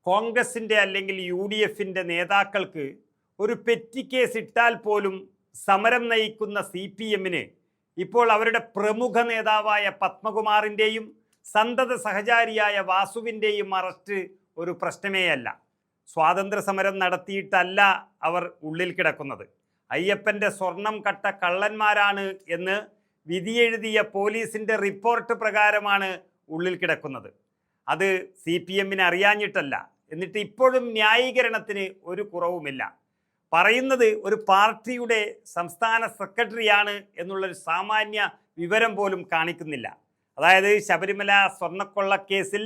കോൺഗ്രസിൻ്റെ അല്ലെങ്കിൽ UDFിൻ്റെ നേതാക്കൾക്ക് ഒരു പെറ്റി കേസ് ഇട്ടാൽ പോലും സമരം നയിക്കുന്ന CPMന് ഇപ്പോൾ അവരുടെ പ്രമുഖ നേതാവായ പത്മകുമാറിൻ്റെയും സന്തത സഹചാരിയായ വാസുവിൻ്റെയും അറസ്റ്റ് ഒരു പ്രശ്നമേയല്ല. സ്വാതന്ത്ര്യ സമരം നടത്തിയിട്ടല്ല അവർ ഉള്ളിൽ കിടക്കുന്നത്. അയ്യപ്പൻ്റെ സ്വർണം കട്ട കള്ളന്മാരാണ് എന്ന് വിധിയെഴുതിയ പോലീസിൻ്റെ റിപ്പോർട്ട് പ്രകാരമാണ് ഉള്ളിൽ കിടക്കുന്നത്. അത് CPMന് അറിയാഞ്ഞിട്ടല്ല. എന്നിട്ട് ഇപ്പോഴും ന്യായീകരണത്തിന് ഒരു കുറവുമില്ല. പറയുന്നത് ഒരു പാർട്ടിയുടെ സംസ്ഥാന സെക്രട്ടറിയാണ് എന്നുള്ളൊരു സാമാന്യ വിവരം പോലും കാണിക്കുന്നില്ല. അതായത് ശബരിമല സ്വർണ്ണക്കൊള്ളക്കേസിൽ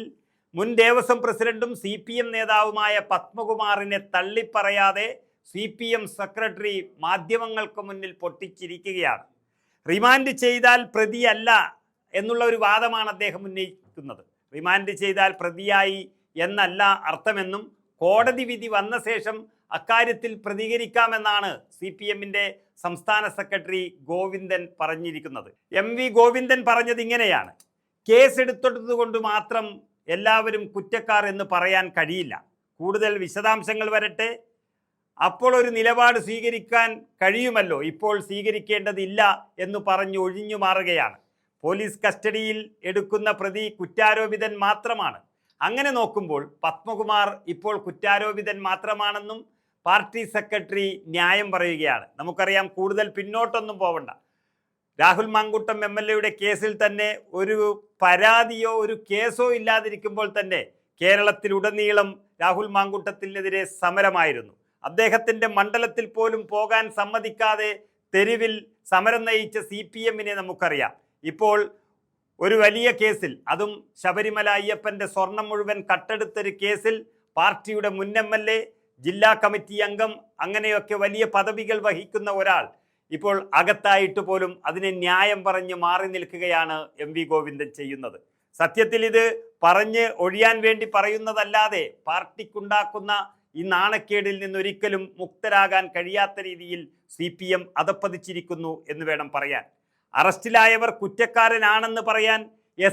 മുൻ ദേവസ്വം പ്രസിഡന്റും CPM നേതാവുമായ പത്മകുമാറിനെ തള്ളിപ്പറയാതെ CPM സെക്രട്ടറി മാധ്യമങ്ങൾക്ക് മുന്നിൽ പൊട്ടിച്ചിരിക്കുകയാണ്. റിമാൻഡ് ചെയ്താൽ പ്രതിയല്ല എന്നുള്ള ഒരു വാദമാണ് അദ്ദേഹം ഉന്നയിക്കുന്നത്. റിമാൻഡ് ചെയ്താൽ പ്രതിയായി എന്നല്ല അർത്ഥമെന്നും കോടതി വിധി വന്ന ശേഷം അക്കാര്യത്തിൽ പ്രതികരിക്കാമെന്നാണ് CPMൻ്റെ സംസ്ഥാന സെക്രട്ടറി ഗോവിന്ദൻ പറഞ്ഞിരിക്കുന്നത്. MV ഗോവിന്ദൻ പറഞ്ഞത് ഇങ്ങനെയാണ്: കേസെടുത്തത് കൊണ്ട് മാത്രം എല്ലാവരും കുറ്റക്കാർ എന്ന് പറയാൻ കഴിയില്ല. കൂടുതൽ വിശദാംശങ്ങൾ വരട്ടെ, അപ്പോൾ ഒരു നിലപാട് സ്വീകരിക്കാൻ കഴിയുമല്ലോ. ഇപ്പോൾ സ്വീകരിക്കേണ്ടതില്ല എന്ന് പറഞ്ഞ് ഒഴിഞ്ഞു മാറുകയാണ്. പോലീസ് കസ്റ്റഡിയിൽ എടുക്കുന്ന പ്രതി കുറ്റാരോപിതൻ മാത്രമാണ്. അങ്ങനെ നോക്കുമ്പോൾ പത്മകുമാർ ഇപ്പോൾ കുറ്റാരോപിതൻ മാത്രമാണെന്നും പാർട്ടി സെക്രട്ടറി ന്യായം പറയുകയാണ്. നമുക്കറിയാം, കൂടുതൽ പിന്നോട്ടൊന്നും പോവണ്ട. രാഹുൽ മാങ്കൂട്ടം MLAയുടെ കേസിൽ തന്നെ ഒരു പരാതിയോ ഒരു കേസോ ഇല്ലാതിരിക്കുമ്പോൾ തന്നെ കേരളത്തിലുടനീളം രാഹുൽ മാങ്കൂട്ടത്തിനെതിരെ സമരമായിരുന്നു. അദ്ദേഹത്തിൻ്റെ മണ്ഡലത്തിൽ പോലും പോകാൻ സമ്മതിക്കാതെ തെരുവിൽ സമരം നയിച്ച CPMനെ നമുക്കറിയാം. ഇപ്പോൾ ഒരു വലിയ കേസിൽ, അതും ശബരിമല അയ്യപ്പൻ്റെ സ്വർണം മുഴുവൻ കട്ടെടുത്തൊരു കേസിൽ പാർട്ടിയുടെ മുൻ MLA, ജില്ലാ കമ്മിറ്റി അംഗം, അങ്ങനെയൊക്കെ വലിയ പദവികൾ വഹിക്കുന്ന ഒരാൾ ഇപ്പോൾ അകത്തായിട്ട് പോലും അതിനെ ന്യായം പറഞ്ഞ് മാറി നിൽക്കുകയാണ് MV ഗോവിന്ദൻ ചെയ്യുന്നത്. സത്യത്തിൽ ഇത് പറഞ്ഞ് ഒഴിയാൻ വേണ്ടി പറയുന്നതല്ലാതെ പാർട്ടിക്കുണ്ടാക്കുന്ന ഈ നാണക്കേടിൽ നിന്നൊരിക്കലും മുക്തരാകാൻ കഴിയാത്ത രീതിയിൽ CPM അധപ്പതിച്ചിരിക്കുന്നു എന്ന് വേണം പറയാൻ. അറസ്റ്റിലായവർ കുറ്റക്കാരനാണെന്ന് പറയാൻ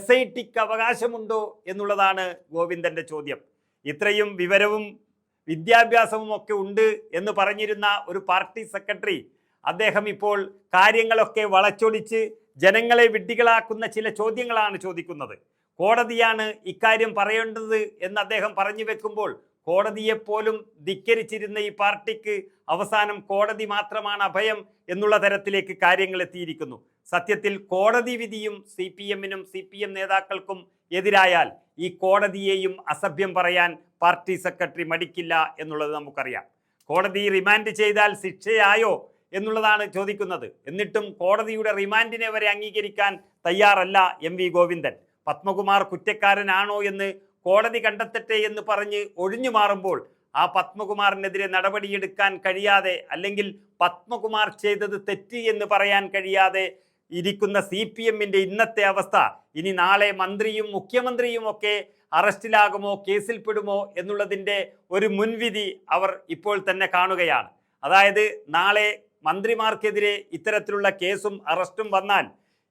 SITക്ക് അവകാശമുണ്ടോ എന്നുള്ളതാണ് ഗോവിന്ദൻ്റെ ചോദ്യം. ഇത്രയും വിവരവും വിദ്യാഭ്യാസവും ഒക്കെ ഉണ്ട് എന്ന് പറഞ്ഞിരുന്ന ഒരു പാർട്ടി സെക്രട്ടറി, അദ്ദേഹം ഇപ്പോൾ കാര്യങ്ങളൊക്കെ വളച്ചൊടിച്ച് ജനങ്ങളെ വിഡ്ഢികളാക്കുന്ന ചില ചോദ്യങ്ങളാണ് ചോദിക്കുന്നത്. കോടതിയാണ് ഇക്കാര്യം പറയേണ്ടത് എന്ന് അദ്ദേഹം പറഞ്ഞു വെക്കുമ്പോൾ കോടതിയെപ്പോലും ധിക്കരിച്ചിരുന്ന ഈ പാർട്ടിക്ക് അവസാനം കോടതി മാത്രമാണ് അഭയം എന്നുള്ള തരത്തിലേക്ക് കാര്യങ്ങൾ എത്തിയിരിക്കുന്നു. സത്യത്തിൽ കോടതി വിധിയും CPMനും CPM നേതാക്കൾക്കും എതിരായാൽ ഈ കോടതിയെയും അസഭ്യം പറയാൻ പാർട്ടി സെക്രട്ടറി മടിക്കില്ല എന്നുള്ളത് നമുക്കറിയാം. കോടതി റിമാൻഡ് ചെയ്താൽ ശിക്ഷയായോ എന്നുള്ളതാണ് ചോദിക്കുന്നത്. എന്നിട്ടും കോടതിയുടെ റിമാൻഡിനെ വരെ അംഗീകരിക്കാൻ തയ്യാറല്ല MV ഗോവിന്ദൻ. പത്മകുമാർ കുറ്റക്കാരനാണോ എന്ന് കോടതി കണ്ടെത്തട്ടെ എന്ന് പറഞ്ഞ് ഒഴിഞ്ഞു മാറുമ്പോൾ ആ പത്മകുമാറിനെതിരെ നടപടിയെടുക്കാൻ കഴിയാതെ, അല്ലെങ്കിൽ പത്മകുമാർ ചെയ്തത് തെറ്റ് എന്ന് പറയാൻ കഴിയാതെ ഇരിക്കുന്ന CPMൻ്റെ ഇന്നത്തെ അവസ്ഥ, ഇനി നാളെ മന്ത്രിയും മുഖ്യമന്ത്രിയും ഒക്കെ അറസ്റ്റിലാകുമോ, കേസിൽപ്പെടുമോ എന്നുള്ളതിൻ്റെ ഒരു മുൻവിധി അവർ ഇപ്പോൾ തന്നെ കാണുകയാണ്. അതായത് നാളെ മന്ത്രിമാർക്കെതിരെ ഇത്തരത്തിലുള്ള കേസും അറസ്റ്റും വന്നാൽ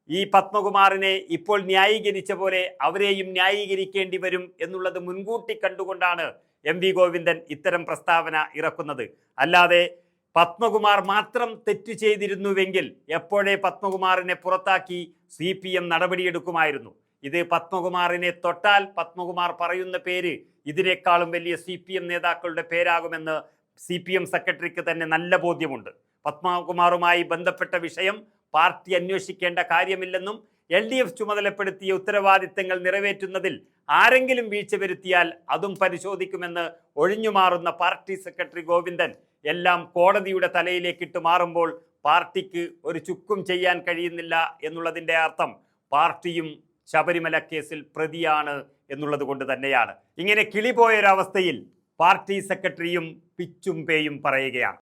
ഈ പത്മകുമാറിനെ ഇപ്പോൾ ന്യായീകരിച്ച പോലെ അവരെയും ന്യായീകരിക്കേണ്ടി വരും എന്നുള്ളത് മുൻകൂട്ടി കണ്ടുകൊണ്ടാണ് MV ഗോവിന്ദൻ ഇത്തരം പ്രസ്താവന ഇറക്കുന്നത്. അല്ലാതെ പത്മകുമാർ മാത്രം തെറ്റ് ചെയ്തിരുന്നുവെങ്കിൽ എപ്പോഴേ പത്മകുമാറിനെ പുറത്താക്കി CPM നടപടിയെടുക്കുമായിരുന്നു. ഇത് പത്മകുമാറിനെ തൊട്ടാൽ പത്മകുമാർ പറയുന്ന പേര് ഇതിനേക്കാളും വലിയ CPM നേതാക്കളുടെ പേരാകുമെന്ന് CPM സെക്രട്ടറിക്ക് തന്നെ നല്ല ബോധ്യമുണ്ട്. പത്മകുമാറുമായി ബന്ധപ്പെട്ട വിഷയം പാർട്ടി അന്വേഷിക്കേണ്ട കാര്യമില്ലെന്നും LDF ചുമതലപ്പെടുത്തിയ ഉത്തരവാദിത്തങ്ങൾ നിറവേറ്റുന്നതിൽ ആരെങ്കിലും വീഴ്ച വരുത്തിയാൽ അതും പരിശോധിക്കുമെന്ന് ഒഴിഞ്ഞുമാറുന്ന പാർട്ടി സെക്രട്ടറി ഗോവിന്ദൻ എല്ലാം കോടതിയുടെ തലയിലേക്കിട്ട് മാറുമ്പോൾ പാർട്ടിക്ക് ഒരു ചുക്കും ചെയ്യാൻ കഴിയുന്നില്ല എന്നുള്ളതിൻ്റെ അർത്ഥം പാർട്ടിയും ശബരിമല കേസിൽ പ്രതിയാണ് എന്നുള്ളത് കൊണ്ട് തന്നെയാണ്. ഇങ്ങനെ കിളിപോയൊരവസ്ഥയിൽ പാർട്ടി സെക്രട്ടറിയും പിച്ചും പേയും പറയുകയാണ്.